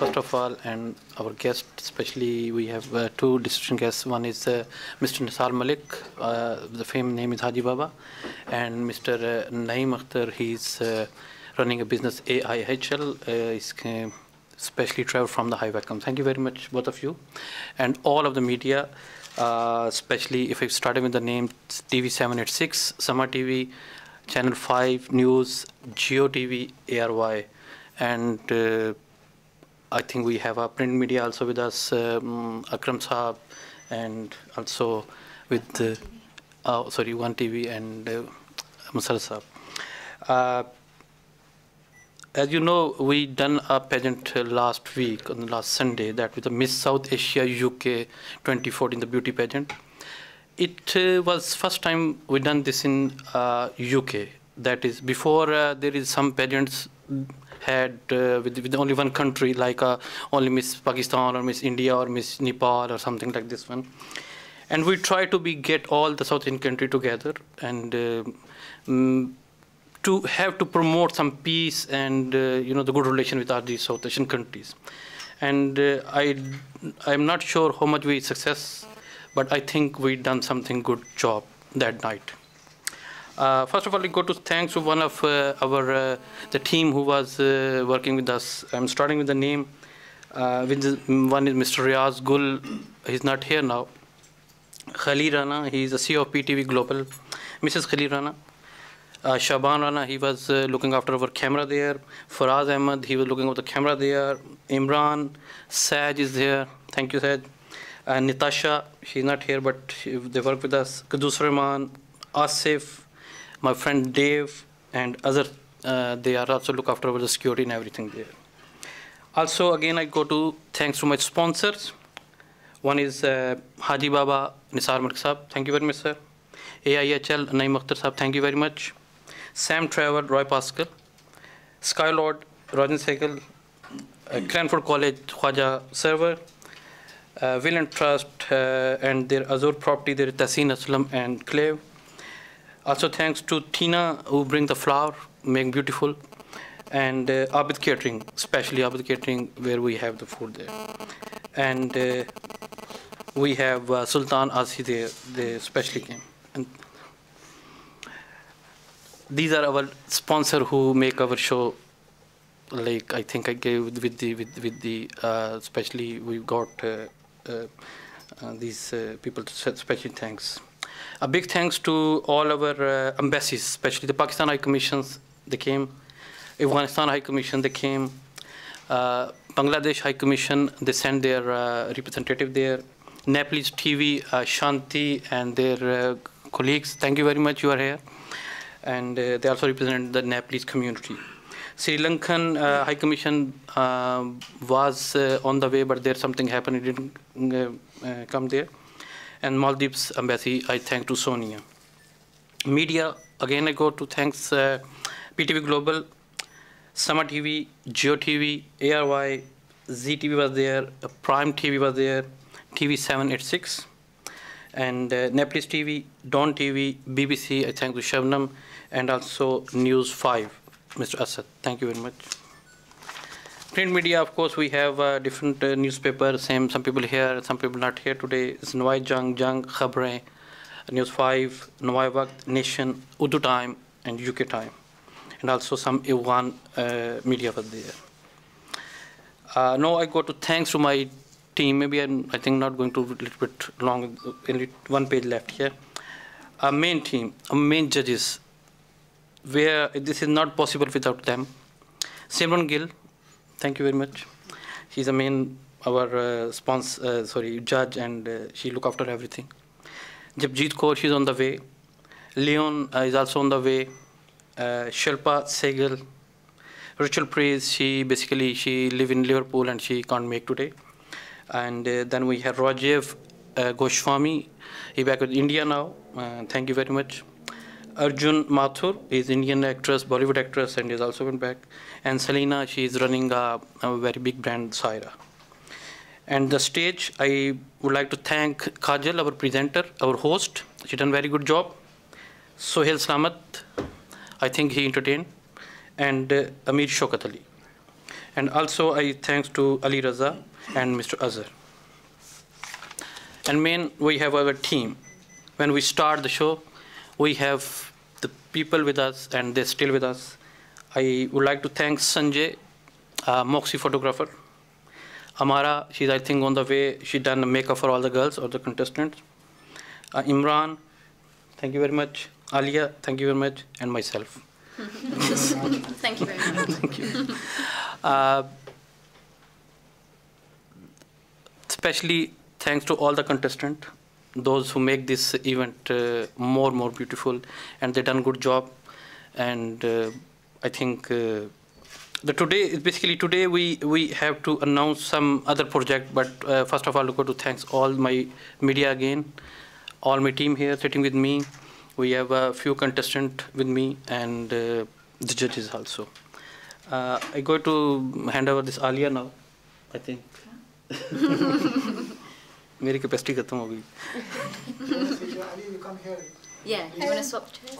first of all, and our guest, especially we have two distinguished guests. One is Mr. Nisar Malik, the famous name is Haji Baba, and Mr. Naeem Akhtar. He's running a business AIHL. He's especially traveled from the high welcome. Thank you very much, both of you, and all of the media. Especially if I started with the name TV 786, Summer TV, Channel 5 News, Geo TV, ARY, and I think we have our print media also with us, Akram Saab, and also with One TV and Musal Saab. As you know, we done a pageant last week, on last Sunday, that with the Miss South Asia UK 2014, the beauty pageant. It was first time we done this in UK. That is, before there is some pageants had with only one country, like only Miss Pakistan or Miss India or Miss Nepal or something like this one. And we try to get all the South Indian country together and to have to promote some peace and the good relation with all these South Asian countries. And I'm not sure how much we success, but I think we done something good job that night. First of all, I go to thanks to one of the team who was working with us. I'm starting with the name. One is Mr. Riaz Gul. He's not here now. Khalil Rana, he's the CEO of PTV Global. Mrs. Khalil Rana. Shaban Rana, he was looking after our camera there. Faraz Ahmed, he was looking over the camera there. Imran, Saj is there. Thank you, Saj. Natasha, she's not here, but they work with us. Qudus Rahman, Asif, my friend Dave, and other, they are also look after the security and everything there. Also, again, I go to thanks to my sponsors. One is Haji Baba Nisar Malik Saab. Thank you very much, sir. AIHL, Naeem Akhtar Saab, thank you very much. Sam Travel, Roy Pascal. Skylord, Rajan Sehgal. Cranford College, Khwaja Server. Will and Trust and their Azure property, their Taseen Aslam and Clave. Also thanks to Tina who bring the flower, make beautiful. And Abid Catering, especially Abid Catering, where we have the food there. And we have Sultan Asi there, they especially came. And these are our sponsors who make our show. Like I think I gave with the especially we got these people to say special thanks. A big thanks to all our embassies, especially the Pakistan High Commissions. They came. Afghanistan High Commission, they came. Bangladesh High Commission, they sent their representative there. Nepalese TV, Shanti and their colleagues, thank you very much, you are here. And they also represent the Nepalese community. Sri Lankan High Commission was on the way, but there something happened, it didn't come there. And Maldives Embassy, I thank to Sonia. Media, again I go to thanks PTV Global, Summer TV, Geo TV, ARY, ZTV was there, Prime TV was there, TV 786, and Nepalese TV, Dawn TV, BBC, I thank to Shabnam, and also News 5, Mr. Asad. Thank you very much. Print media, of course, we have different newspapers, some people here, some people not here today. It's Nawai Jang, Khabre, News 5, Nawai Waqt, Nation, Urdu Time, and UK Time. And also some Afghan media was there. Now I go to thanks to my team. Maybe I think not going to a little bit long, only one page left here. Our main team, our main judges, where this is not possible without them. Simran Gill, thank you very much. She's the main, our judge, and she look after everything. Japjeet Kaur, she's on the way. Leon is also on the way. Shilpa Sehgal, Rachel Praise, she live in Liverpool and she can't make today. And then we have Rajiv Goswami, he back with India now, thank you very much. Arjun Mathur is Indian actress, Bollywood actress, and is also went back. And Selena, she is running a very big brand, Saira. And the stage, I would like to thank Kajal, our presenter, our host. She done very good job. Sohail Slamat, I think he entertained, and Amir Shaukat Ali. And also I thanks to Ali Raza and Mr. Azhar. And main, we have our team. When we start the show, we have the people with us, and they're still with us. I would like to thank Sanjay, Moxie photographer. Amara, she's I think on the way. She done the makeup for all the girls or the contestants. Imran, thank you very much. Alia, thank you very much, and myself. Thank you very much. Thank you. Especially thanks to all the contestants, those who make this event more beautiful, and they done good job. And I think today we have to announce some other project. But first of all, I go to thanks all my media again, all my team here sitting with me. We have a few contestants with me, and the judges also. I go to hand over this Alia now, I think. मेरी capacity खत्म हो गई. Yeah, you want to swap chairs?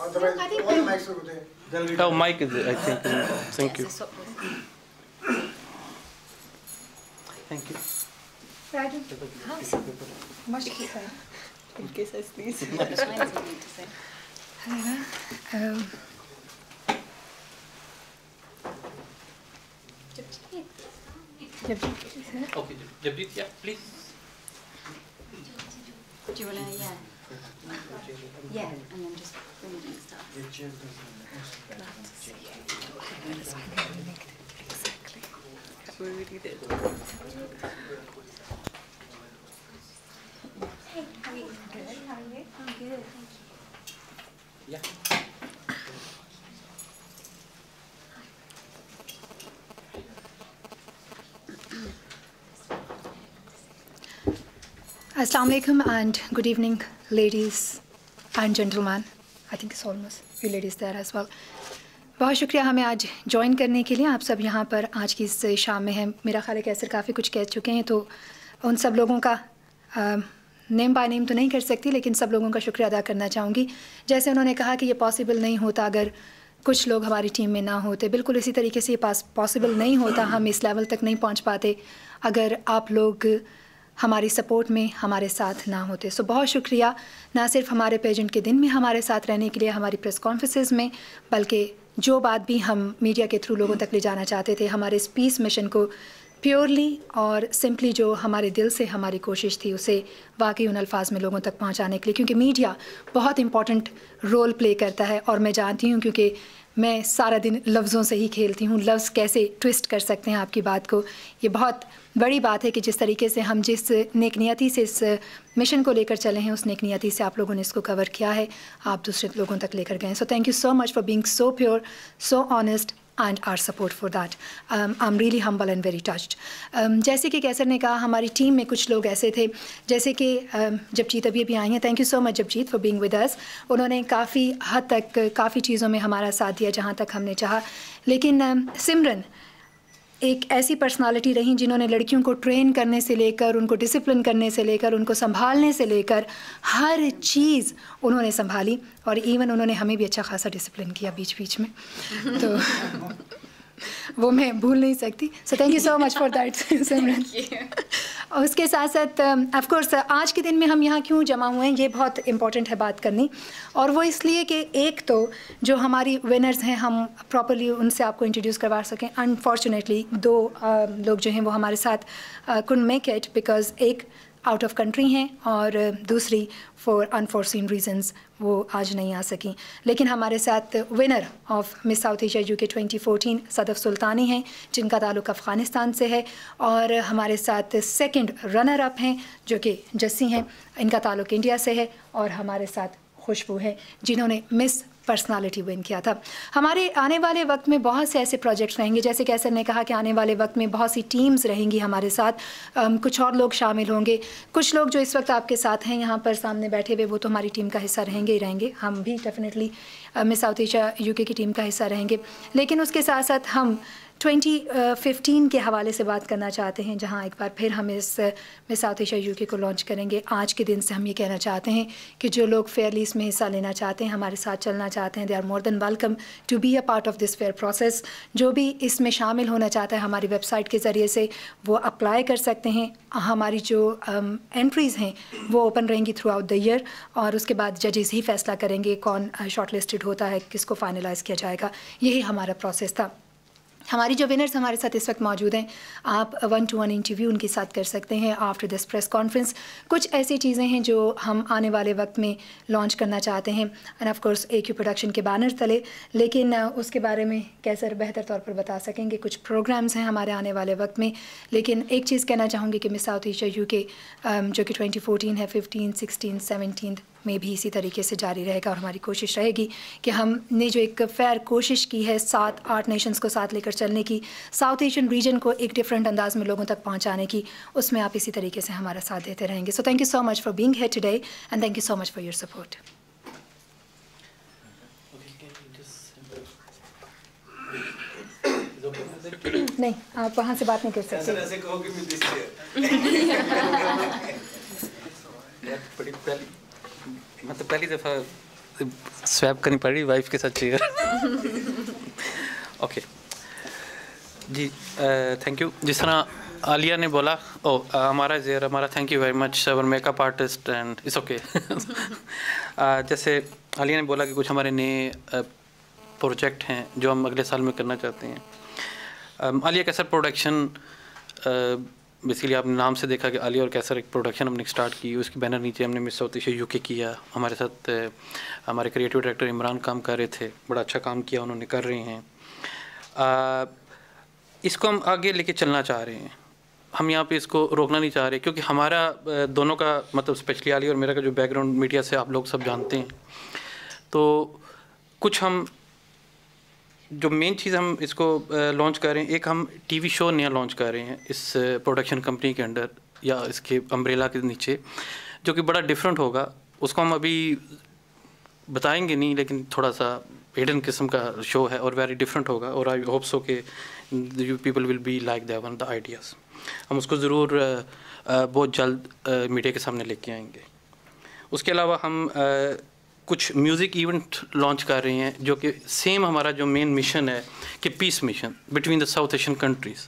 Oh, Mike is there, I think. Thank you. Thank you. In case I sneeze. Okay, Jabjeet, yeah, please. Do you want to, yeah, and then just bring it next up. Exactly. We really did. Hey, how are you? Good. How are you? I'm good. Yeah. Assalamu alaikum and good evening, ladies and gentlemen. I think it's almost few ladies there as well. बहुत शुक्रिया हमें आज join करने के लिए. आप सब यहाँ पर आज की इस शाम में हैं. मेरा ख्याल है कि कैसर काफ़ी कुछ कह चुके हैं, तो उन सब लोगों का नेम बाय नेम तो नहीं कर सकती, लेकिन सब लोगों का शुक्रिया अदा करना चाहूँगी. जैसे उन्होंने कहा कि ये पॉसिबल नहीं होता अगर कुछ लोग हमारी टीम में ना होते, बिल्कुल इसी तरीके से ये पॉसिबल नहीं होता, हम इस लेवल तक नहीं पहुँच पाते अगर आप लोग हमारी सपोर्ट में हमारे साथ ना होते. सो बहुत शुक्रिया, ना सिर्फ हमारे पेजेंट के दिन में हमारे साथ रहने के लिए, हमारी प्रेस कॉन्फ्रेंसेस में, बल्कि जो बात भी हम मीडिया के थ्रू लोगों तक ले जाना चाहते थे, हमारे इस पीस मिशन को प्योरली और सिंपली जो हमारे दिल से हमारी कोशिश थी उसे वाकई उन अल्फाज में लोगों तक पहुंचाने के लिए, क्योंकि मीडिया बहुत इंपॉर्टेंट रोल प्ले करता है. और मैं जानती हूं, क्योंकि मैं सारा दिन लफ्ज़ों से ही खेलती हूँ, लफ्ज़ कैसे ट्विस्ट कर सकते हैं आपकी बात को. ये बहुत बड़ी बात है कि जिस तरीके से हम जिस नेकनियती से इस मिशन को लेकर चले हैं, उस नेकनियती से आप लोगों ने इसको कवर किया है, आप दूसरे लोगों तक लेकर गए. सो thank you so much for being so pure, so honest and our support for that. I'm really humble and very touched. जैसे कि कैसर ने कहा, हमारी टीम में कुछ लोग ऐसे थे, जैसे कि जबजीत अभी आई हैं. Thank you so much Jabjeet for being with us. उन्होंने काफ़ी हद तक काफ़ी चीज़ों में हमारा साथ दिया जहाँ तक हमने चाहा. लेकिन सिमरन एक ऐसी पर्सनालिटी रही जिन्होंने लड़कियों को ट्रेन करने से लेकर, उनको डिसिप्लिन करने से लेकर, उनको संभालने से लेकर हर चीज़ उन्होंने संभाली. और इवन उन्होंने हमें भी अच्छा खासा डिसिप्लिन किया बीच बीच में, तो वो मैं भूल नहीं सकती. So thank you so much for that Simran. और उसके साथ साथ ऑफ कोर्स आज के दिन में हम यहाँ क्यों जमा हुए हैं, ये बहुत इम्पॉर्टेंट है बात करनी. और वो इसलिए कि एक तो जो हमारी विनर्स हैं हम प्रॉपरली उनसे आपको इंट्रोड्यूस करवा सकें. अनफॉर्चुनेटली दो लोग जो हैं वो हमारे साथ कुडंट मेक इट बिकॉज एक आउट ऑफ कंट्री हैं और दूसरी फॉर अनफॉर्सीन रीजंस वो आज नहीं आ सकी. लेकिन हमारे साथ winner of miss South Asia UK 2014 Sadaf सुल्तानी हैं, जिनका ताल्लुक़ अफ़गानिस्तान से है. और हमारे साथ सेकंड रनर अप हैं जो कि जस्सी हैं, इनका ताल्लुक़ इंडिया से है. और हमारे साथ खुशबू है जिन्होंने मिस पर्सनालिटी विन किया था. हमारे आने वाले वक्त में बहुत से ऐसे प्रोजेक्ट्स रहेंगे, जैसे कैसर ने कहा कि आने वाले वक्त में बहुत सी टीम्स रहेंगी हमारे साथ. कुछ और लोग शामिल होंगे. कुछ लोग जो इस वक्त आपके साथ हैं यहाँ पर सामने बैठे हुए, वो तो हमारी टीम का हिस्सा रहेंगे ही रहेंगे. हम भी definitely miss South Asia UK की टीम का हिस्सा रहेंगे. लेकिन उसके साथ साथ हम 2015 के हवाले से बात करना चाहते हैं, जहां एक बार फिर हम इस मिस साउथ एशिया यूके को लॉन्च करेंगे। आज के दिन से हम ये कहना चाहते हैं कि जो लोग फेयरली इसमें हिस्सा लेना चाहते हैं, हमारे साथ चलना चाहते हैं, they are more than welcome to be a part of this fair process. जो भी इसमें शामिल होना चाहता है, हमारी वेबसाइट के ज़रिए से वो अप्लाई कर सकते हैं। हमारी जो एंट्रीज़ हैं वो ओपन रहेंगी थ्रू आउट द ईयर, और उसके बाद जजेस ही फैसला करेंगे कौन शॉर्ट लिस्टेड होता है, किसको फाइनलाइज़ किया जाएगा। यही हमारा प्रोसेस था। हमारी जो विनर्स हमारे साथ इस वक्त मौजूद हैं, आप 1-to-1 इंटरव्यू उनके साथ कर सकते हैं आफ्टर दिस प्रेस कॉन्फ्रेंस। कुछ ऐसी चीज़ें हैं जो हम आने वाले वक्त में लॉन्च करना चाहते हैं, end of course AQ production के बैनर तले, लेकिन उसके बारे में कैसर बेहतर तौर पर बता सकेंगे। कुछ प्रोग्राम्स हैं हमारे आने वाले वक्त में, लेकिन एक चीज़ कहना चाहूँगी कि मिस साउथ एशिया यूके जो कि 2014 है, 15, 16, 17 में भी इसी तरीके से जारी रहेगा, और हमारी कोशिश रहेगी कि हमने जो एक फ़ेयर कोशिश की है 7-8 नेशंस को साथ लेकर चलने की, साउथ एशियन रीजन को एक डिफरेंट अंदाज में लोगों तक पहुंचाने की, उसमें आप इसी तरीके से हमारा साथ देते रहेंगे। सो thank you so much for being here today, and thank you so much for your support. नहीं, आप वहाँ से बात नहीं कर सकते। ऐसे कहो कि मैं दिस मतलब पहली दफ़ा स्वैप करनी पड़ी वाइफ के साथ chair. Okay ji, thank you. जिस तरह आलिया ने बोला, हमारा thank you very much our makeup artist and it's okay. जैसे आलिया ने बोला कि कुछ हमारे नए प्रोजेक्ट हैं जो हम अगले साल में करना चाहते हैं। आलिया कैसर प्रोडक्शन, बेसिकली आपने नाम से देखा कि आलिया और कैसर एक प्रोडक्शन हमने स्टार्ट की। उसके बैनर नीचे हमने मिस साउथ एशिया यूके किया। हमारे साथ हमारे क्रिएटिव डायरेक्टर इमरान काम कर रहे थे, बड़ा अच्छा काम किया उन्होंने, कर रहे हैं। इसको हम आगे लेके चलना चाह रहे हैं, हम यहाँ पे इसको रोकना नहीं चाह रहे, क्योंकि हमारा दोनों का मतलब स्पेशली आलिया और मेरा का जो बैकग्राउंड मीडिया से आप लोग सब जानते हैं, तो कुछ हम जो मेन चीज़ हम इसको लॉन्च कर रहे हैं, एक हम टीवी शो नया लॉन्च कर रहे हैं इस प्रोडक्शन कंपनी के अंडर या इसके अम्ब्रेला के नीचे, जो कि बड़ा डिफरेंट होगा। उसको हम अभी बताएंगे नहीं, लेकिन थोड़ा सा हिडन किस्म का शो है और वेरी डिफरेंट होगा, और आई होप सो के you people will be like that one the ideas. हम उसको ज़रूर बहुत जल्द मीडिया के सामने लेके आएंगे। उसके अलावा हम कुछ म्यूज़िक इवेंट लॉन्च कर रहे हैं, जो कि सेम हमारा जो मेन मिशन है कि peace mission between the South Asian countries,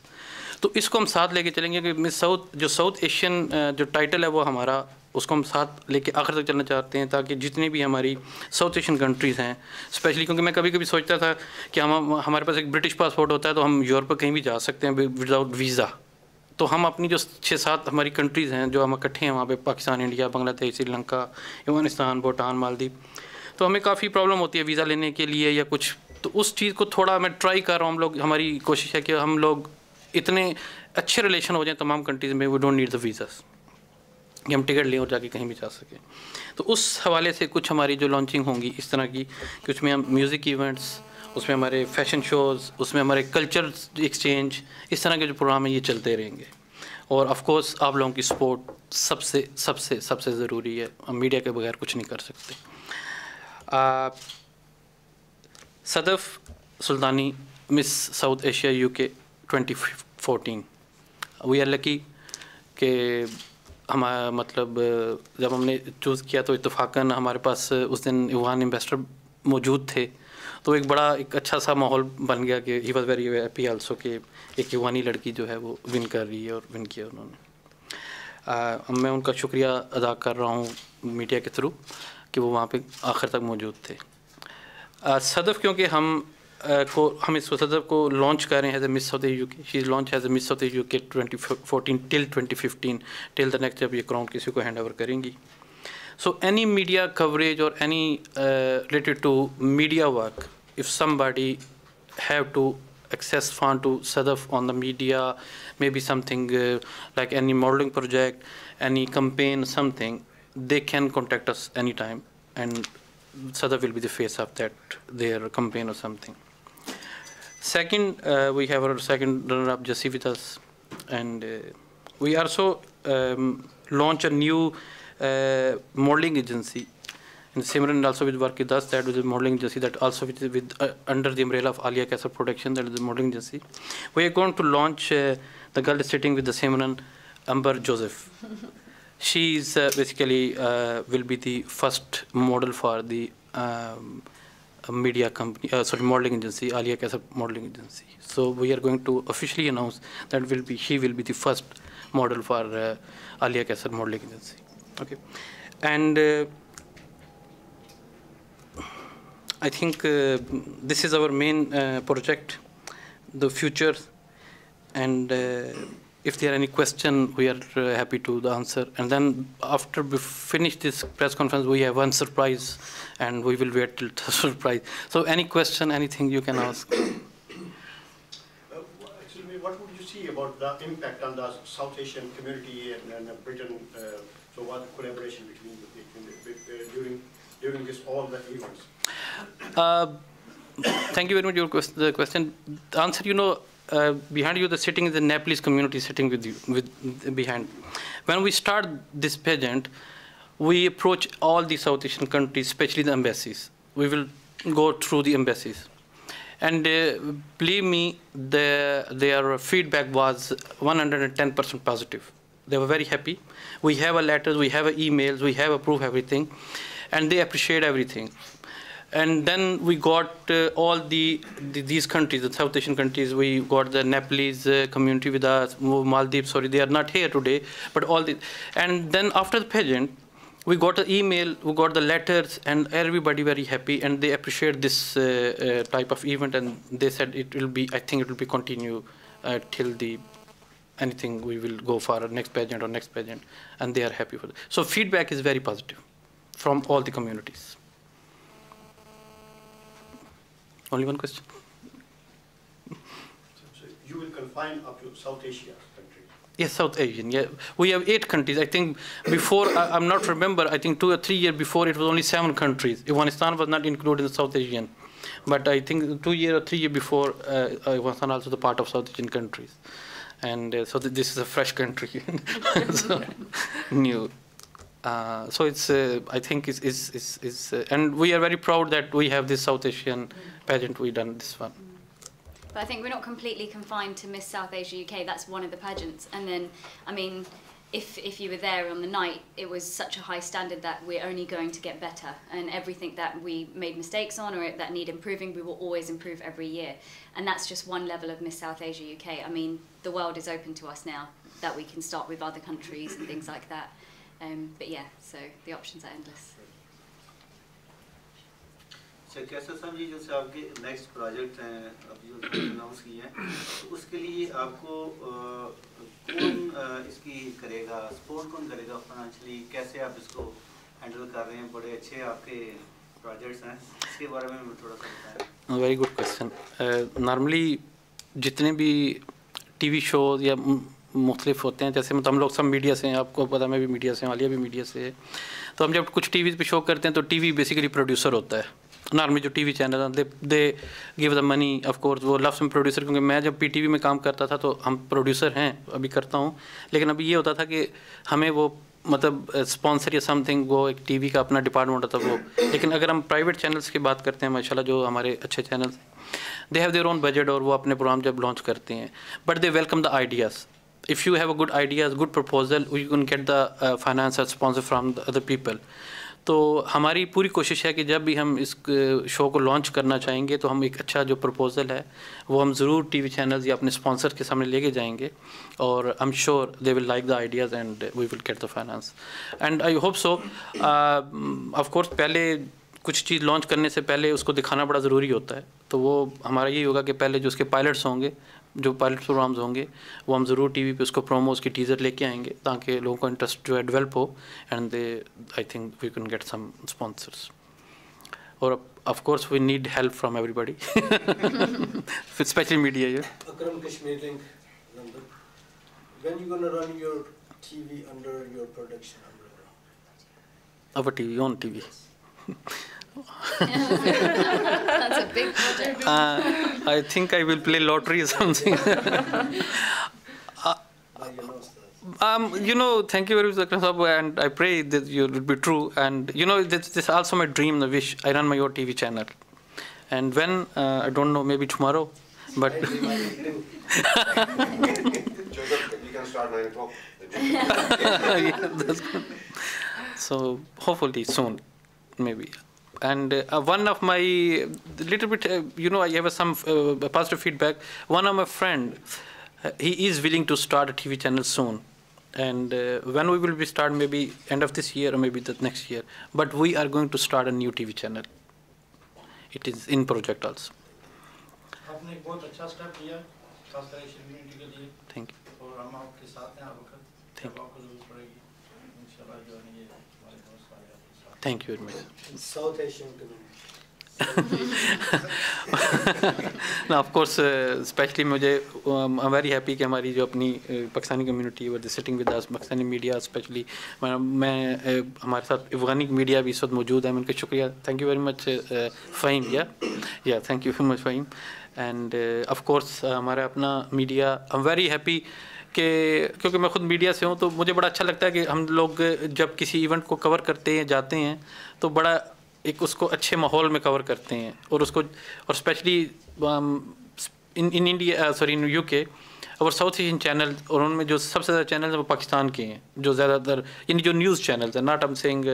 तो इसको हम साथ लेके चलेंगे। कि मिस साउथ जो साउथ एशियन जो टाइटल है वो हमारा, उसको हम साथ लेके आखिर तक चलना चाहते हैं, ताकि जितनी भी हमारी साउथ एशियन कंट्रीज़ हैं स्पेशली, क्योंकि मैं कभी कभी सोचता था कि हमारे पास एक ब्रिटिश पासपोर्ट होता है तो हम यूरोप कहीं भी जा सकते हैं विदाउट वीज़ा। तो हम अपनी जो 6-7 हमारी कंट्रीज़ हैं जो हम इकट्ठे हैं वहाँ पे, पाकिस्तान, इंडिया, बांग्लादेश, श्रीलंका, अफगानिस्तान, भूटान, मालदीव, तो हमें काफ़ी प्रॉब्लम होती है वीज़ा लेने के लिए या कुछ। तो उस चीज़ को थोड़ा मैं ट्राई कर रहा हूँ, हम लोग, हमारी कोशिश है कि हम लोग इतने अच्छे रिलेशन हो जाएं तमाम कंट्रीज़ में, we don't need the visas, कि हम टिकट लें और जाके कहीं भी जा सकें। तो उस हवाले से कुछ हमारी जो लॉन्चिंग होंगी इस तरह की, कि उसमें हम म्यूज़िक इवेंट्स, उसमें हमारे फैशन शोज़, उसमें हमारे कल्चर एक्सचेंज, इस तरह के जो प्रोग्राम हैं ये चलते रहेंगे। और ऑफ कोर्स आप लोगों की सपोर्ट सबसे सबसे सबसे ज़रूरी है, हम मीडिया के बगैर कुछ नहीं कर सकते। Sadaf Sultani Miss South Asia UK 2014, we are lucky कि हमारा मतलब जब हमने चूज़ किया तो इत्तेफाकन हमारे पास उस दिन ईवान एम्बेसडर मौजूद थे, तो एक अच्छा सा माहौल बन गया कि he was very happy also कि एक ईवानी लड़की जो है वो विन कर रही है, और विन किया उन्होंने। मैं उनका शुक्रिया अदा कर रहा हूँ मीडिया के थ्रू कि वो वहाँ पे आखिर तक मौजूद थे। सदफ़, क्योंकि हम इस सदफ़ को लॉन्च कर रहे हैं as a Miss South UK, she is launch as a Miss South UK 2014 till 2015, till the next जब ये क्राउन किसी को हैंड ओवर करेंगी। So any media coverage or any related to media work, if somebody have to access fund to Sadaf on the media, maybe something like any modeling project, any campaign, something, they can contact us anytime, and Sadaf will be the face of that their campaign or something. Second, we have our second runner-up Jassi with us, and we also launch a new modeling agency And Simran also will work with us, that with the modeling agency, that also with under the umbrella of Alia Kaisar Production, that is the modeling agency. We are going to launch the girl is sitting with the Simran, Amber Joseph. She is basically will be the first model for the media company, modeling agency, Alia Kaisar Modeling Agency. So we are going to officially announce that she will be the first model for Alia Kaisar Modeling Agency. Okay, and I think this is our main project, the future, and if there are any question, we are happy to answer. And then after we finish this press conference, we have one surprise, and we will wait till the surprise. So any question, anything you can ask. Actually, what would you see about the impact on the South Asian community and Britain? So what collaboration between during all the events? Thank you very much for the question. The answer, behind you, the sitting is the Nepalese community sitting with you, behind. When we start this pageant, we approach all the South Asian countries, especially the embassies. We will go through the embassies. And believe me, their feedback was 110% positive. They were very happy. We have a letters, we have emails, we have approved everything, and they appreciate everything. And then we got all these countries, the South Asian countries. We got the Nepalese community with us, Maldives. Sorry, they are not here today, but all the. And then after the pageant, we got an email, we got the letters, and everybody very happy, and they appreciate this type of event. And they said it will be. I think it will be continue till the anything. We will go for our next pageant or next pageant, and they are happy for it. So feedback is very positive from all the communities. Only one question. So you will confine up to South Asia countries? Yes, South Asian. Yeah, we have 8 countries. I think before, I'm not remember. I think 2 or 3 years before, it was only 7 countries. Afghanistan was not included in the South Asian, but I think 2 years or 3 years before, Afghanistan also the part of South Asian countries, and so this is a fresh country, so new. So it's I think is and we are very proud that we have this South Asian pageant. We done this one. But I think we're not completely confined to Miss South Asia UK. That's one of the pageants. And then, I mean, if you were there on the night, it was such a high standard that we're only going to get better. And everything that we made mistakes on or that need improving, we will always improve every year. And that's just one level of Miss South Asia UK. I mean, the world is open to us now, that we can start with other countries and things like that. But yeah, so the options are endless. कैसा साहब जी जैसे आपके next project हैं अभी जो announce किए हैं तो उसके लिए आपको कौन इसकी करेगा सपोर्ट कौन करेगा फाइनेंशियली कैसे आप इसको हैंडल कर रहे हैं बड़े अच्छे आपके प्रोजेक्ट्स हैं इसके बारे में थोड़ा सा बताएं वेरी गुड क्वेश्चन नॉर्मली जितने भी टीवी शोज या मुख्तलिफ होते हैं जैसे मतलब हम लोग सब मीडिया से हैं आपको पता मैं भी मीडिया से हूँ आलिया भी मीडिया से है तो हम जब कुछ टीवी पे शो करते हैं तो टीवी बेसिकली प्रोड्यूसर होता है नॉर्मली जो TV channel they give the money of course वो लफ्स में प्रोड्यूसर क्योंकि मैं जब पीटीवी में काम करता था तो हम प्रोड्यूसर हैं अभी करता हूँ लेकिन अभी ये होता था कि हमें वो मतलब स्पॉन्सर या समथिंग वो एक टीवी का अपना डिपार्टमेंट होता वो लेकिन अगर हम प्राइवेट चैनल्स की बात करते हैं माशाल्लाह जो हमारे अच्छे channels they have their own budget और वो अपने प्रोग्राम जब लॉन्च करते हैं but they welcome the ideas if you have a good ideas good proposal you can get the finance or sponsor from the other people तो हमारी पूरी कोशिश है कि जब भी हम इस शो को लॉन्च करना चाहेंगे तो हम एक अच्छा जो प्रपोजल है वो हम ज़रूर टीवी चैनल्स या अपने स्पॉन्सर के सामने लेके जाएंगे और I am sure they will like the ideas and we will get the finance and I hope so of course पहले कुछ चीज़ लॉन्च करने से पहले उसको दिखाना बड़ा ज़रूरी होता है तो वो हमारा यही होगा कि पहले जो उसके पायलट्स होंगे जो पायलट प्रोग्राम्स होंगे वो हम ज़रूर टीवी पे उसको प्रोमो उसकी टीज़र लेके आएंगे ताकि लोगों का इंटरेस्ट जो है डेवलप हो and they I think we can get some sponsors और of course we need help from everybody specially media ये Akram Kashmir Link number. When you gonna run your TV under your production umbrella? our TV on TV That's a big project. I think I will play lottery or something. you know, Ustad? You know, thank you very much, Dr. Saab, and I pray that you will be true. And you know, this is also my dream, the wish. I run my own TV channel, and when I don't know, maybe tomorrow, but. Joseph, you can start 9 o'clock. Yeah, that's good. So hopefully soon, maybe. And one of my little bit, you know, I have some positive feedback. One of my friend, he is willing to start a TV channel soon, and when we will be start, maybe end of this year or maybe the next year. But we are going to start a new TV channel. It is in project also. आपने एक बहुत अच्छा step लिया खासकर Asian community के लिए Thank you. और हम आपके साथ हैं हर वक्त जब आपको जरूरत पड़ेगी इंशाल्लाह जो है ये हमारे दोस्त सारे आपके साथ Thank you very much. South Asian community. Now, of course, especially मुझे I'm very happy कि हमारी जो अपनी Pakistani community were sitting with us, Pakistani media especially, मैं हमारे साथ अफगानी media भी इस वक्त मौजूद है, मैं उनका शुक्रिया. Thank you very much, Fahim. Yeah, thank you very much, Fahim. And of course, हमारा अपना media, I'm very happy कि क्योंकि मैं खुद मीडिया से हूँ तो मुझे बड़ा अच्छा लगता है कि हम लोग जब किसी इवेंट को कवर करते हैं जाते हैं तो बड़ा एक उसको अच्छे माहौल में कवर करते हैं और उसको और specially in India sorry in UK और साउथ एशियन चैनल और उनमें जो सबसे ज़्यादा चैनल हैं वो पाकिस्तान के हैं जो ज़्यादातर यानी जो न्यूज़ चैनल्स हैं not I am saying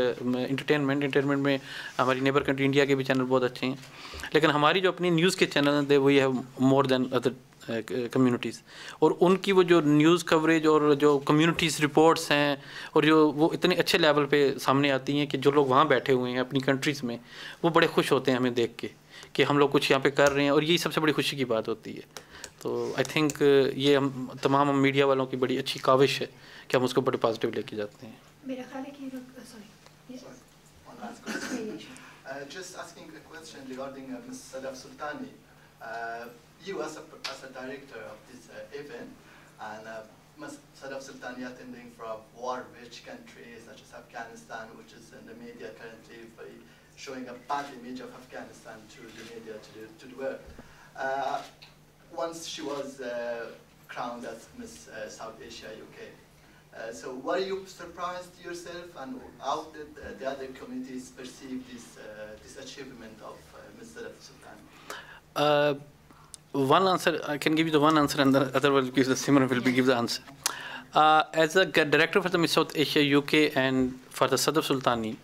entertainment में हमारी नेबर कंट्री इंडिया के भी चैनल बहुत अच्छे हैं लेकिन हमारी जो अपनी न्यूज़ के चैनल हैं we have more than other communities और उनकी वो जो न्यूज़ कवरेज और जो कम्युनिटीज़ रिपोर्ट्स हैं और जो वो इतने अच्छे लेवल पे सामने आती हैं कि जो लोग वहाँ बैठे हुए हैं अपनी कंट्रीज़ में वो बड़े खुश होते हैं हमें देख के कि हम लोग कुछ यहाँ पे कर रहे हैं और यही सबसे बड़ी खुशी की बात होती है तो आई थिंक ये हम तमाम मीडिया वालों की बड़ी अच्छी काविश है कि हम उसको बड़े पॉजिटिव लेके जाते हैं मेरा ख्याल है कि just asking a question regarding Ms. Sadaf Sultani. You as a director of this event and Ms. Sadaf Sultani attending from war-rich countries such as Afghanistan, which is in the media currently showing a bad image of Afghanistan to the media, to the world. Once she was crowned as Miss South Asia UK. So were you surprised yourself and how did the other communities perceive this achievement of Ms. Sadaf Sultani? One answer, I can give you the one answer and the other will give the Simran will give the answer. As a director for the Miss South Asia UK and for the Sadaf Sultani,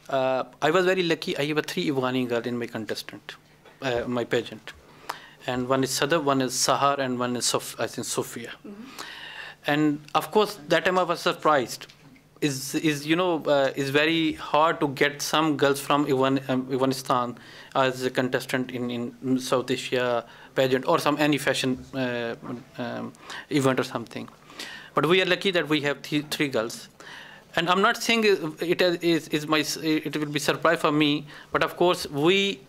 I was very lucky. I have 3 Afghani girls in my contestant, my pageant. And one is Sadaf, one is Sahar, and one is I think Sophia. And of course, that time I was surprised. Is very hard to get some girls from Afghanistan as a contestant in South Asia pageant or any fashion event or something. But we are lucky that we have 3 girls. And I'm not saying it will be surprise for me, but of course we,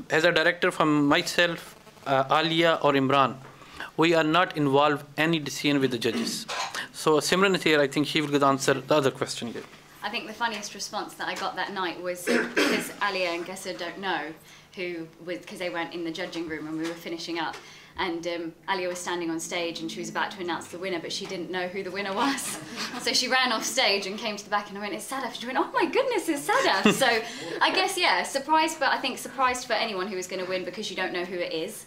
as a director from myself, Alia or Imran, we are not involved any decision with the judges. So Simran is here, I think she will answer the other question here. I think the funniest response that I got that night was because Alia and Gessa don't know because they weren't in the judging room when we were finishing up. And Alia was standing on stage and she was about to announce the winner, but she didn't know who the winner was. So she ran off stage and came to the back and I went, "It's Sadaf." She went, "Oh my goodness, it's Sadaf." So I guess, yeah, surprised, but I think surprised for anyone who is going to win because you don't know who it is.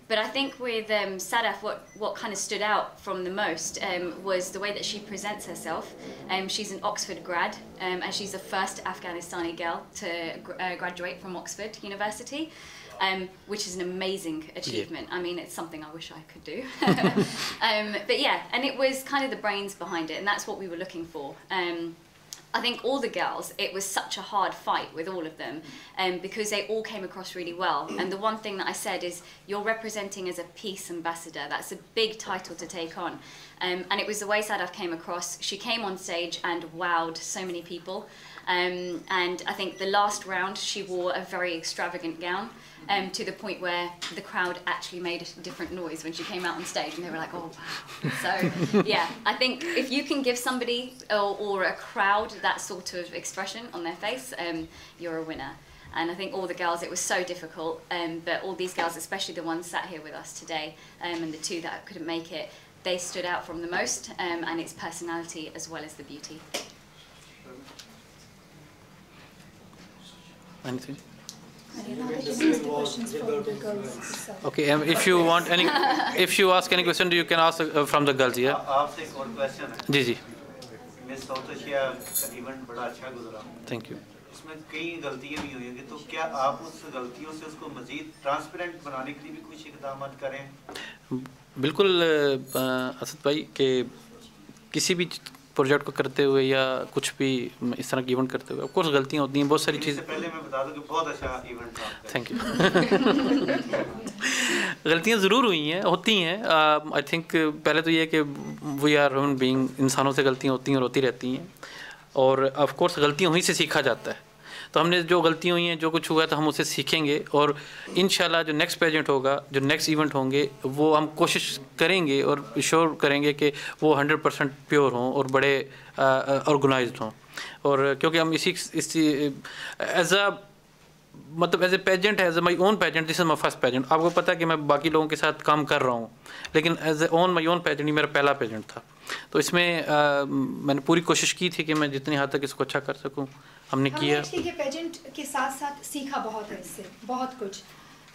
But I think with Sadaf, what kind of stood out from the most was the way that she presents herself. She's an Oxford grad, and she's the first Afghanistani girl to graduate from Oxford University. Which is an amazing achievement. Yeah. I mean, it's something I wish I could do. But yeah, and it was kind of the brains behind it, and that's what we were looking for. I think all the girls, it was such a hard fight with all of them because they all came across really well. And the one thing that I said is, you're representing as a peace ambassador. That's a big title to take on. And it was the way Sadaf came across. She came on stage and wowed so many people. And I think the last round, she wore a very extravagant gown. To the point where the crowd actually made a different noise when she came out on stage and they were like, "Oh wow." So yeah, I think if you can give somebody or a crowd that sort of expression on their face, you're a winner. And I think all the girls, it was so difficult, but all these girls, especially the ones sat here with us today, and the 2 that couldn't make it, they stood out from the most, and its personality as well as the beauty. Anything? Questions for the girls itself. Okay, if you want any, if you ask any question, you can ask from the girls here. आपसे एक और question है जी जी, miss South Asia का event बड़ा अच्छा गुजरा thank you. इसमें कई गलतियां भी हुई होंगी तो क्या आप उस गलतियों से उसको मजीद ट्रांसपेरेंट बनाने के लिए भी कुछ इकदाम करें? बिल्कुल असद भाई कि किसी भी प्रोजेक्ट को करते हुए या कुछ भी इस तरह की इवेंट करते हुए ऑफकोर्स गलतियाँ होती हैं, बहुत सारी चीज़ें. पहले मैं बता दूं कि बहुत अच्छा इवेंट था. Thank you. गलतियाँ ज़रूर हुई हैं, होती हैं. आई थिंक पहले तो ये है कि वी आर ह्यूमन बीइंग, इंसानों से गलतियाँ होती हैं और होती रहती हैं, और ऑफ कोर्स गलतियों वहीं से सीखा जाता है. तो हमने जो गलतियाँ हुई हैं, जो कुछ हुआ है, तो हम उससे सीखेंगे, और इंशाल्लाह जो नेक्स्ट पेजेंट होगा, जो नेक्स्ट इवेंट होंगे, वो हम कोशिश करेंगे और श्योर करेंगे कि वो 100% प्योर हों और बड़े ऑर्गेनाइज्ड हों. और क्योंकि हम इसी एज अ मतलब as a pageant, as a my own pageant, this is my first pageant. आपको पता है कि मैं बाकी लोगों के साथ काम कर रहा हूँ, लेकिन as a own my own pageant ये मेरा पहला पेजेंट था. तो इसमें मैंने पूरी कोशिश की थी कि मैं जितनी हद तक इसको अच्छा कर सकूँ, हमने किया. ये पेजेंट के साथ साथ सीखा बहुत है इससे, बहुत कुछ.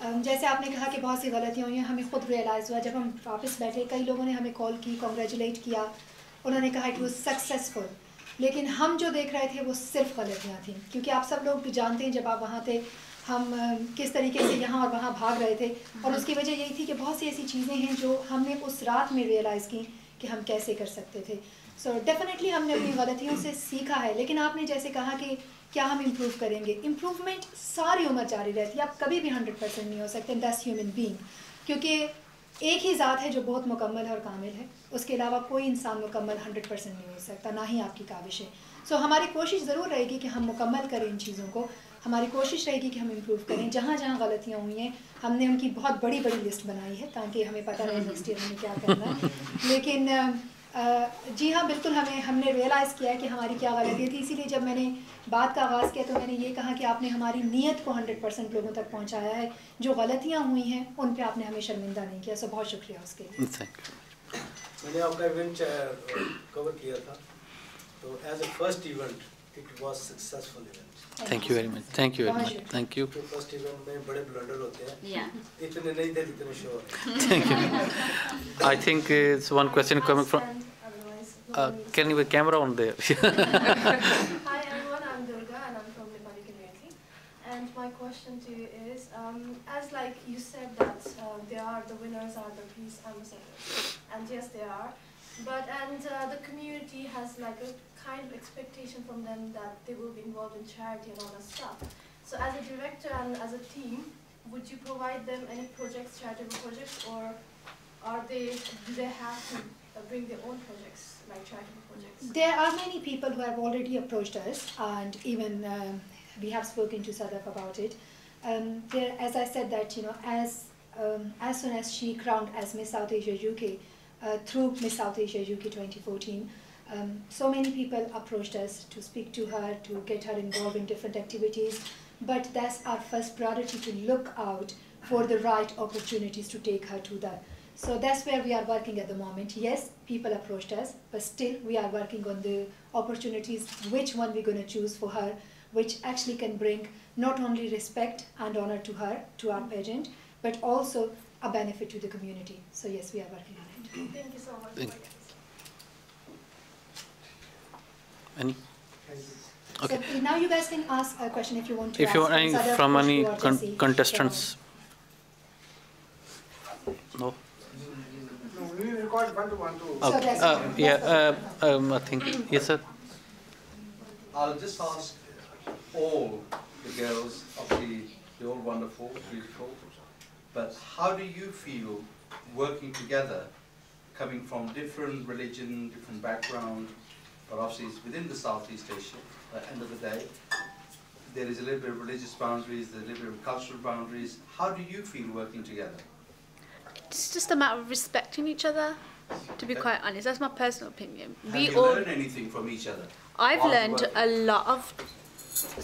जैसे आपने कहा कि बहुत सी गलतियाँ हुई हैं, हमें खुद रियलाइज़ हुआ जब हम वापस बैठे, कई लोगों ने हमें कॉल की, कॉन्ग्रेचुलेट किया, उन्होंने कहा इट वाज सक्सेसफुल. लेकिन हम जो देख रहे थे वो सिर्फ गलतियाँ थीं, क्योंकि आप सब लोग भी जानते हैं जब आप वहाँ थे हम किस तरीके से यहाँ और वहाँ भाग रहे थे, और उसकी वजह यही थी कि बहुत सी ऐसी चीज़ें हैं जो हमने उस रात में रियलाइज़ की कि हम कैसे कर सकते थे. सो डेफिनेटली हमने अपनी गलतियों से सीखा है. लेकिन आपने जैसे कहा कि क्या हम इम्प्रूव करेंगे, इम्प्रूवमेंट सारी उम्र जारी रहती है. आप कभी भी 100% नहीं हो सकते, दैट्स ह्यूमन बीइंग, क्योंकि एक ही ज़ात है जो बहुत मुकम्मल है और कामिल है. उसके अलावा कोई इंसान मुकम्मल 100% नहीं हो सकता, ना ही आपकी काविश है. सो हमारी कोशिश ज़रूर रहेगी कि हम मुकम्मल करें इन चीज़ों को. हमारी कोशिश रहेगी कि हम इम्प्रूव करें. जहाँ जहाँ गलतियाँ हुई हैं हमने उनकी बहुत बड़ी बड़ी लिस्ट बनाई है ताकि हमें पता रहे नेक्स्ट ईयर हमें क्या करना है. लेकिन जी हाँ, बिल्कुल हमने रियलाइज़ किया है कि हमारी क्या गलतियाँ थी. इसीलिए जब मैंने बात का आगाज़ किया तो मैंने ये कहा कि आपने हमारी नीयत को 100% लोगों तक पहुँचाया है. जो गलतियाँ हुई हैं उन पे आपने हमें शर्मिंदा नहीं किया. सो बहुत शुक्रिया उसके लिए. मैंने आपका इवेंट कवर किया था, तो as a first event it was successful event. Thank you very much. Thank you very much. Thank you. First event में बड़े ब्लंडर होते हैं. Yeah. इतने नहीं थे जितने sure. Thank you. I think it's one question coming from. Can you have a camera on there? Hi everyone, I'm Durga and I'm from Nepali community. And my question to you is, as like you said that the winners are the peace ambassadors, and yes they are, but the community has like a kind of expectation from them that they will be involved in charity and all that stuff. So as a director and as a team, would you provide them any projects, charitable projects, or do they have to bring their own projects, like charitable projects? There are many people who have already approached us, and even we have spoken to Sadaf about it. As I said that, you know, as soon as she crowned as Miss South Asia UK, through Miss South Asia UK 2014, so many people approached us to speak to her, to get her involved in different activities. But that's our first priority, to look out for the right opportunities to take her to that. So that's where we are working at the moment. Yes, people approached us, but still we are working on the opportunities, which one we're going to choose for her, which actually can bring not only respect and honor to her, to our pageant, but also a benefit to the community. So yes, we are working on it. Thank you so much. Thank you. Any? Okay. So now you guys can ask a question if you want to. If you want ask any Sadaf, from Khushbu, any or Jessie. contestants. No. No, we record 1 to 1 to. Okay. I think yes, sir. I'll just ask all the girls, obviously they're all wonderful, beautiful, but how do you feel working together, coming from different religion, different background, but obviously it's within the Southeast Asia, at the end of the day, there is a little bit of religious boundaries, there's a little bit of cultural boundaries. How do you feel working together? It's just a matter of respecting each other, to be quite honest. That's my personal opinion. Have you learned anything from each other? I've while learned working? a lot of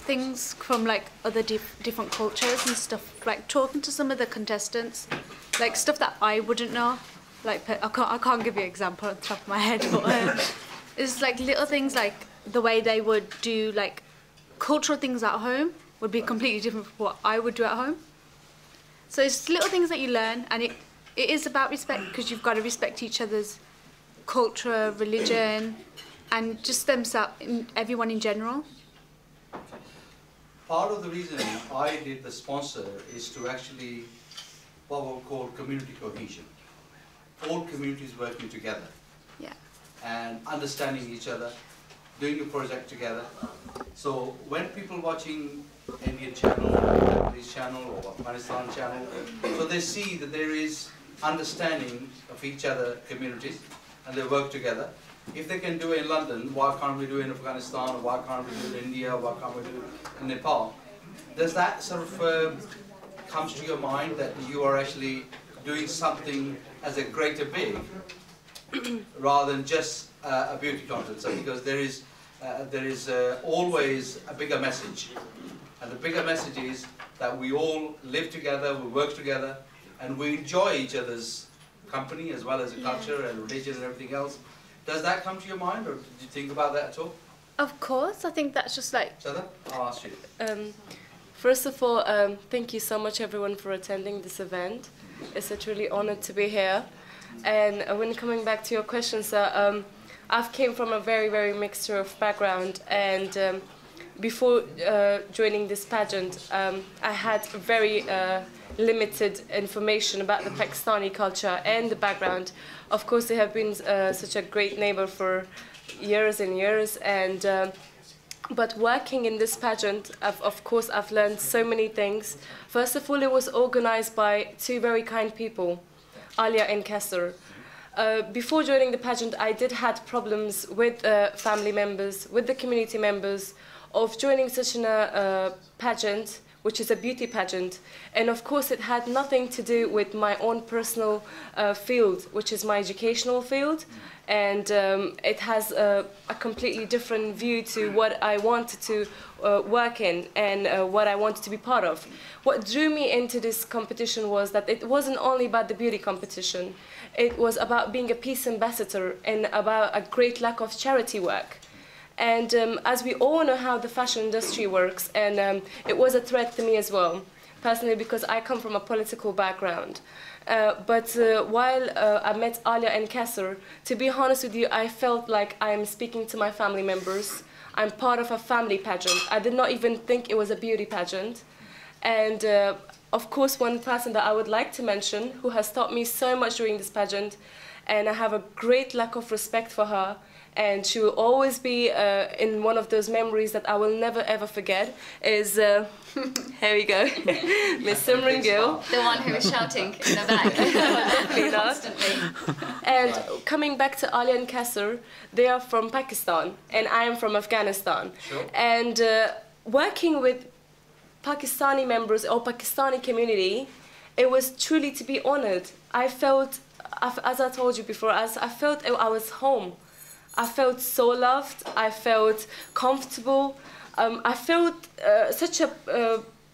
things from like other different cultures and stuff, like talking to some of the contestants, like stuff that I wouldn't know. like I can't give you an example on the top of my head, but it's like little things like the way they would do like cultural things at home would be completely different from what I would do at home. So it's little things that you learn, and it is about respect, because you've got to respect each other's culture, religion, and just themselves, everyone in general. Part of the reason I did the sponsor is to actually what we call community cohesion. All communities working together. Yeah. And understanding each other, doing a project together. So when people watching Indian channel, Nepalese channel, or Afghanistan channel, so they see that there is understanding of each other communities, and they work together. If they can do it in London, why can't we do it in Afghanistan, or why can't we do it in India, why can't we do it in Nepal? Does that sort of comes to your mind that you are actually doing something as a greater big, rather than just a beauty contest? So because there is always a bigger message, and the bigger message is that we all live together, we work together, and we enjoy each other's company as well as the culture and religion and everything else. Does that come to your mind, or did you think about that at all? Of course, I think that's just like... Sada, I'll ask you. First of all, thank you so much everyone for attending this event. It's a truly honor to be here. And when coming back to your question, sir, I've came from a very, very mixture of background, and before joining this pageant, I had very limited information about the Pakistani culture and the background. Of course, they have been such a great neighbor for years and years, and but working in this pageant, of course, I've learned so many things. First of all, it was organized by two very kind people, Alia and Kasser. Before joining the pageant, I did had problems with family members, with the community members, of joining such a pageant, which is a beauty pageant. And of course, it had nothing to do with my own personal field, which is my educational field. And it has a completely different view to what I wanted to work in and what I wanted to be part of. What drew me into this competition was that it wasn't only about the beauty competition. It was about being a peace ambassador and about a great lack of charity work. And as we all know how the fashion industry works, and it was a threat to me as well, personally, because I come from a political background. But while I met Alia and Kasser, to be honest with you, I felt like I'm speaking to my family members. I'm part of a family pageant. I did not even think it was a beauty pageant. And of course, one person that I would like to mention, who has taught me so much during this pageant, and I have a great lack of respect for her, and she will always be in one of those memories that I will never ever forget, is, here we go, Miss Simran Gill. The one who was shouting in the back. Constantly. And coming back to Alia and Kasser, they are from Pakistan, and I am from Afghanistan. Sure. And working with Pakistani members or Pakistani community, it was truly to be honored. I felt, as I told you before, I felt I was home. I felt so loved, I felt comfortable, I felt such a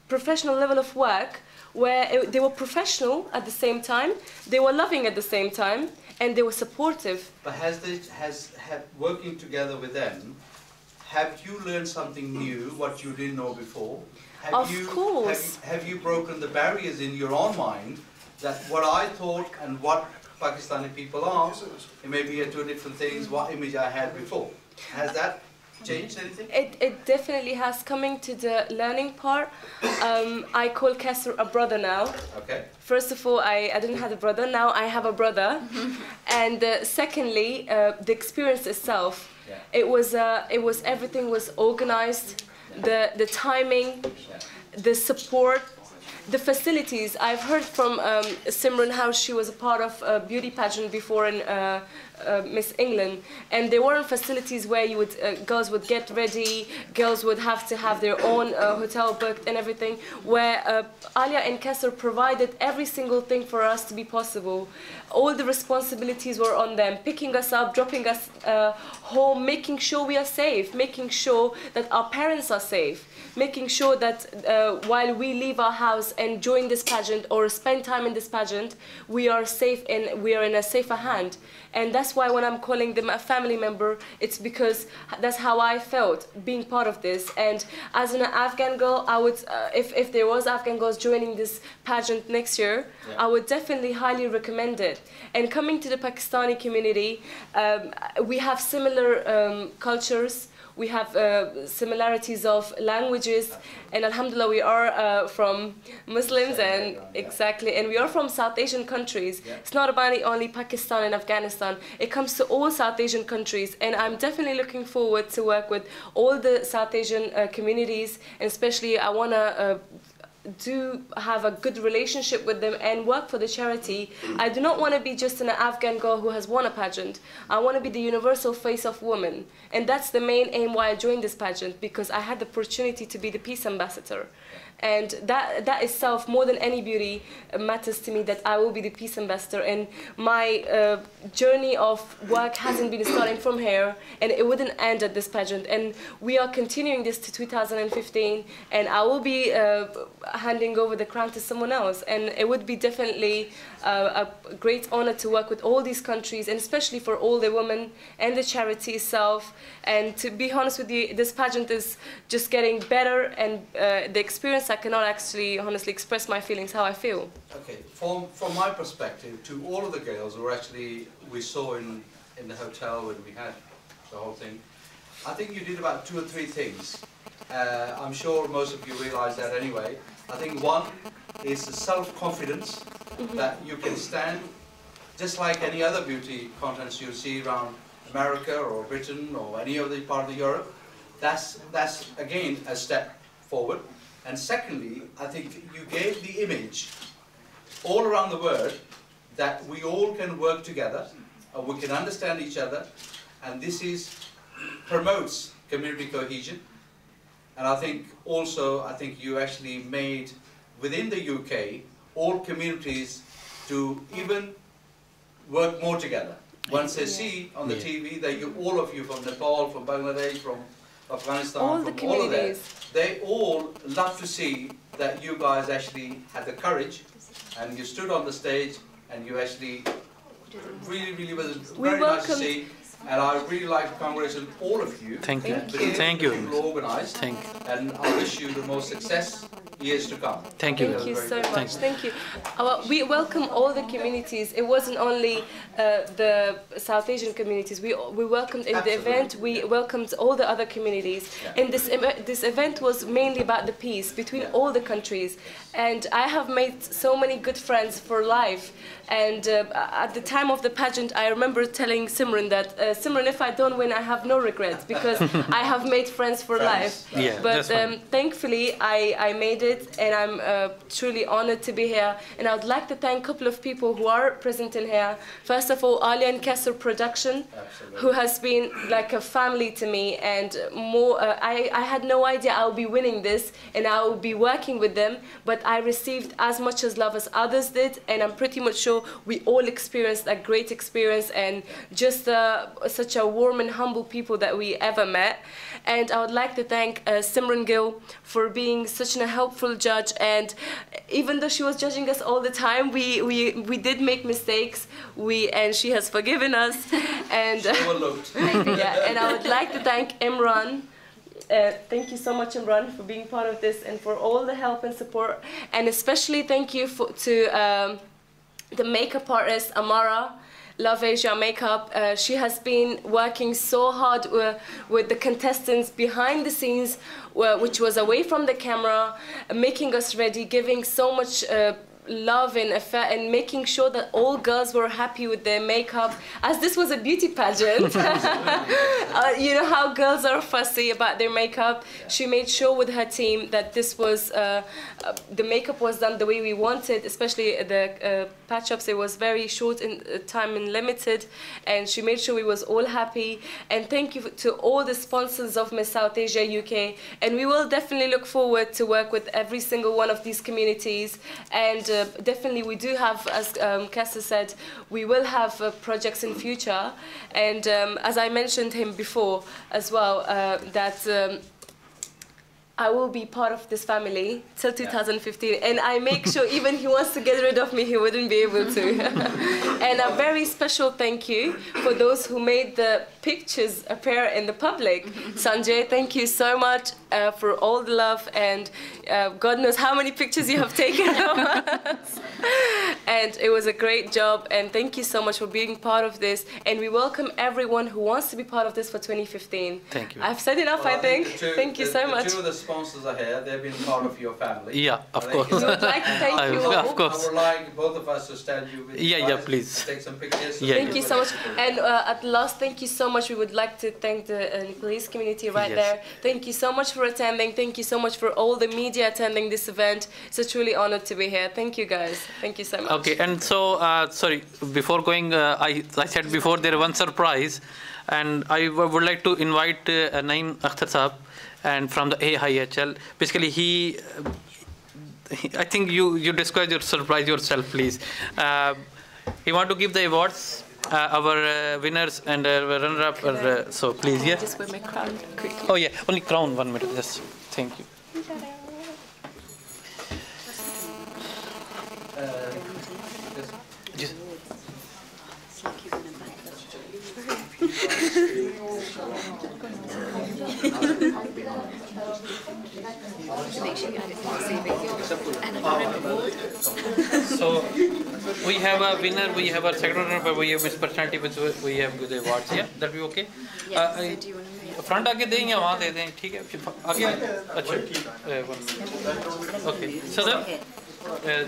professional level of work where they were professional at the same time, they were loving at the same time, and they were supportive. But working together with them, have you learned something new, what you didn't know before? Of course. Have you broken the barriers in your own mind that what I thought and what Pakistani people are, it may be two different things, what image I had before. Has that changed anything? It definitely has. Coming to the learning part, I call Kasser a brother now. Okay. First of all, I didn't have a brother, now I have a brother. And secondly, the experience itself, it was everything was organized, the timing, the support, the facilities. I've heard from Simran how she was a part of a beauty pageant before in Miss England, and there weren't facilities where you would girls would get ready, girls would have to have their own hotel booked and everything, where Alia and Kessler provided every single thing for us to be possible. All the responsibilities were on them, picking us up, dropping us home, making sure we are safe, making sure that our parents are safe, making sure that while we leave our house and join this pageant or spend time in this pageant, we are safe and we are in a safer hand. And that's why when I'm calling them a family member, it's because that's how I felt being part of this. And as an Afghan girl, I would, if there was Afghan girls joining this pageant next year, I would definitely highly recommend it. And coming to the Pakistani community, we have similar cultures. We have similarities of languages, and alhamdulillah we are from Muslims, and exactly, and we are from South Asian countries. It's not about only Pakistan and Afghanistan. It comes to all South Asian countries, and I'm definitely looking forward to work with all the South Asian communities, and especially I want to do have a good relationship with them and work for the charity. I do not want to be just an Afghan girl who has won a pageant. I want to be the universal face of women, and that's the main aim why I joined this pageant, because I had the opportunity to be the peace ambassador. And that itself, more than any beauty, matters to me, that I will be the peace ambassador. And my journey of work hasn't been starting from here, and it wouldn't end at this pageant. And we are continuing this to 2015, and I will be handing over the crown to someone else. And it would be definitely a great honor to work with all these countries, and especially for all the women and the charity itself. And to be honest with you, this pageant is just getting better, and the experience, I cannot actually honestly express my feelings, how I feel. Okay, from my perspective, to all of the girls who actually we saw in the hotel when we had the whole thing, I think you did about 2 or 3 things. I'm sure most of you realize that anyway. I think one is the self-confidence that you can stand, just like any other beauty contest you see around America or Britain or any other part of Europe. That's again a step forward. And secondly, I think you gave the image all around the world that we all can work together, we can understand each other, and this promotes community cohesion. And I think also, you actually made, within the UK, all communities to even work more together. Once they see on the TV that all of you from Nepal, from Bangladesh, from Afghanistan, all from the all of communities, that, they all love to see that you guys actually had the courage and you stood on the stage and you actually really was very nice to see. And I really like to congratulate all of you. Thank you. Thank you. Organized. Thank you. And I wish you the most success years to come. Thank you. Thank you so much. Thank you. We welcome all the communities. It wasn't only the South Asian communities. We welcomed in the event. We welcomed all the other communities. And this event was mainly about the peace between all the countries. And I have made so many good friends for life. And at the time of the pageant, I remember telling Simran that Simran, if I don't win, I have no regrets, because I have made friends for life. Yeah, but thankfully, I made it, and I'm truly honored to be here. And I would like to thank a couple of people who are present in here. First of all, Alia and Kessler Production, who has been like a family to me. And I had no idea I would be winning this, and I would be working with them. But I received as much as love as others did, and I'm pretty much sure we all experienced a great experience, and just such a warm and humble people that we ever met. And I would like to thank Simran Gill for being such a helpful judge. And even though she was judging us all the time, we did make mistakes. And she has forgiven us. And yeah, and I would like to thank Imran. Thank you so much, Imran, for being part of this and for all the help and support. And especially thank you to the makeup artist, Amara, Love Asia Makeup. She has been working so hard with the contestants behind the scenes, which was away from the camera, making us ready, giving so much love and affair, and making sure that all girls were happy with their makeup, as this was a beauty pageant. you know how girls are fussy about their makeup. She made sure with her team that this was, the makeup was done the way we wanted, especially the patch-ups. It was very short in time and limited, and she made sure we was all happy. And thank you to all the sponsors of Miss South Asia UK, and we will definitely look forward to work with every single one of these communities. And definitely we do have, as Kessa said, we will have projects in future. And as I mentioned him before as well, that I will be part of this family till 2015, and I make sure even he wants to get rid of me, he wouldn't be able to. And a very special thank you for those who made the pictures appear in the public. Sanjay, thank you so much for all the love, and God knows how many pictures you have taken of us. And it was a great job, and thank you so much for being part of this. And we welcome everyone who wants to be part of this for 2015. Thank you. I've said enough, I think. Thank you so much. Two of the sponsors are here. They've been part of your family. Yeah, of course. We would like to thank you all. Of course. I would like both of us to stand you with you guys, please. take some pictures. Yeah, Thank you so much. And at last, thank you so much. We would like to thank the police community right there. Thank you so much for attending. Thank you so much for all the media attending this event. It's a truly honor to be here. Thank you, guys. Thank you so much. Okay, and so, sorry, before going, I said before there one surprise, and I would like to invite Naeem Akhtar Saab, and from the AIHL. Basically, I think you describe your surprise yourself, please. He want to give the awards, our winners and runner-up. So please, yeah. Just wear my crown quickly. Oh yeah, only crown 1 minute. Just thank you. Just. So we have a winner, we have a second runner, but we have Miss Personality, which we have the awards. Yeah, that be okay? Front आगे दें या वहाँ दे दें, ठीक है? आगे अच्छा, okay. So then,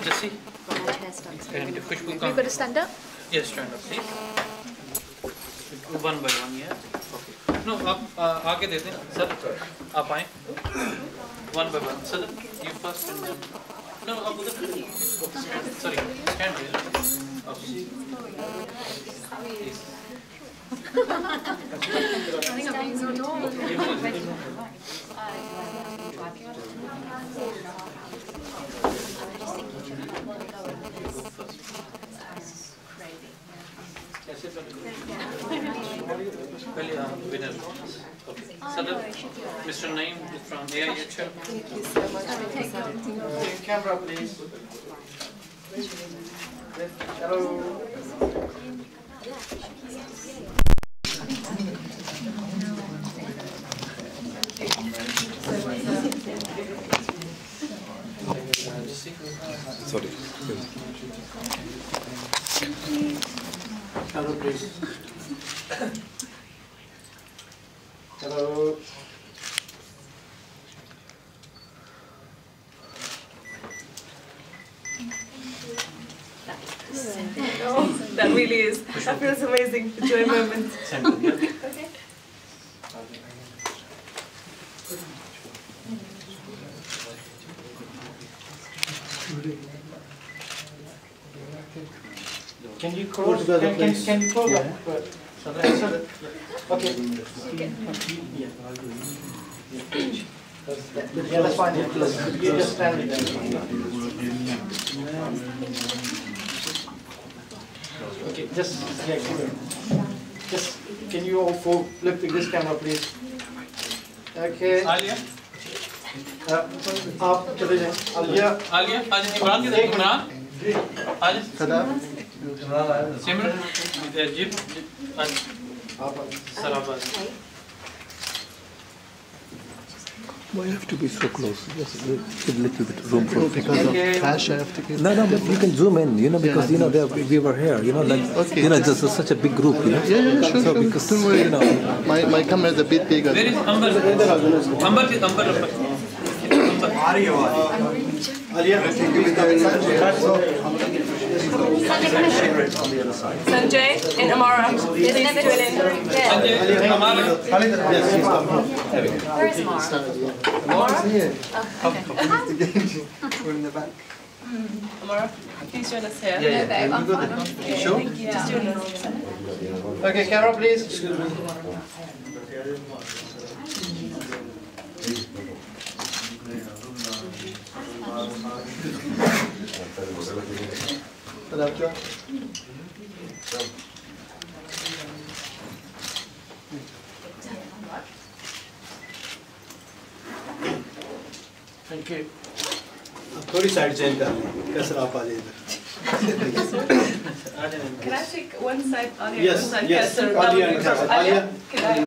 Jessie and Khushbu. We've got to stand up. Yes, stand up, please. One by one, yeah. Okay. No, आप आगे दे दें, sir. आप आएं. One by one, sir. You first and then. No, आप उधर. Sorry, stand here. Please. I think I'm being so tall. Winner. Okay. Mr. Naeem from AIHL. Thank you so much. Camera, please. Hello. Sorry. Hello, please. Hello. That really is. That feels amazing. Enjoy a moment. Okay. Can you close? Can you close up? Okay. Yeah, that's fine. You just stand it there. Okay, just can you all flip to this camera, please? Okay. Alia. आप चले जाएं. Alia. Alia, आज इमरान के देखो इमरान. आज. सिमरन. Jeep. Sarabha. Why have to be so close? Just give a little bit of room for because of cash. I have to give. No, but you can zoom in, because we were here, like just such a big group, Yeah, sure. So because Don't worry, my camera is a bit bigger. Where is Amber? Amber. Sanjay and Amara, please tune in. Where is Amara? Amara? Oh, okay. We're in the back. Amara, please join us here. Yeah, yeah. I'm Good. fine. You sure? Just join us. Okay, camera please. Excuse me. Thank you. थोड़ी side change कर लें कैसे आप आ जाइए इधर Can I take one side, Alia? Yes, one side, yes. Kessel, Alia Alia, and Kessel. Alia. Can I